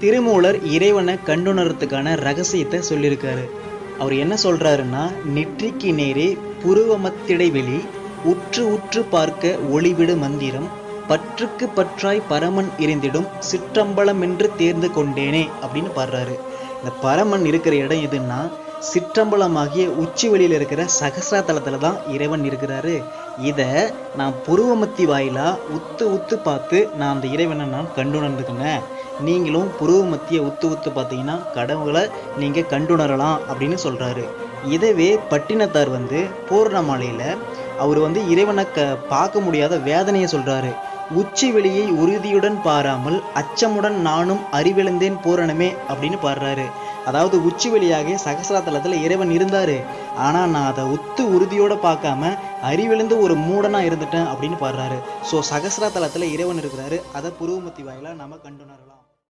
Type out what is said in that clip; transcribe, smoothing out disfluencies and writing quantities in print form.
திருமூலர் இறைவனை கண்டுணர்றதுக்கான ரகசியத்தை சொல்லியிருக்காரு. அவர் என்ன சொல்றாருன்னா, நெற்றிக்கு நேரே புருவமத்திடைவெளி, உற்று உற்று பார்க்க ஒளிவிடு மந்திரம், பற்றுக்கு பற்றாய் பரமன் இருந்திடும் சிற்றம்பலம் என்று தேர்ந்து கொண்டேனே அப்படின்னு பாடுறாரு. இந்த பரமன் இருக்கிற இடம் எதுன்னா, சிற்றம்பலமாகிய உச்சி வெளியில் இருக்கிற சகசிரா தலத்துல தான் இறைவன் இருக்கிறாரு. இதை நான் புருவமத்தி வாயிலா உத்து உத்து பார்த்து நான் அந்த இறைவனை நான் கண்டுணர்ந்துக்கினேன். நீங்களும் புருவமத்தியை உத்து உத்து பார்த்தீங்கன்னா கடவுளை நீங்கள் கண்டுணரலாம் அப்படின்னு சொல்கிறாரு. இதவே பட்டினத்தார் பூர்ணமாலையில் அவர் இறைவனை பார்க்க முடியாத வேதனையை சொல்கிறாரு. உச்சி வெளியை உறுதியுடன் பாராமல் அச்சமுடன் நானும் அறிவிழந்தேன் பூரணமே அப்படின்னு பாடுறாரு. அதாவது உச்சி வெளியாக சகசிராதலத்தில் இறைவன் இருந்தார், ஆனால் நான் அதை உறுதியோடு பார்க்காம அறிவிழந்து ஒரு மூடனாக இருந்துட்டேன் அப்படின்னு பாடுறாரு. ஸோ சகசிராதலத்தில் இறைவன் இருக்கிறாரு, அதை புருவமத்தி வாயிலாக நம்ம கண்டுணரலாம்.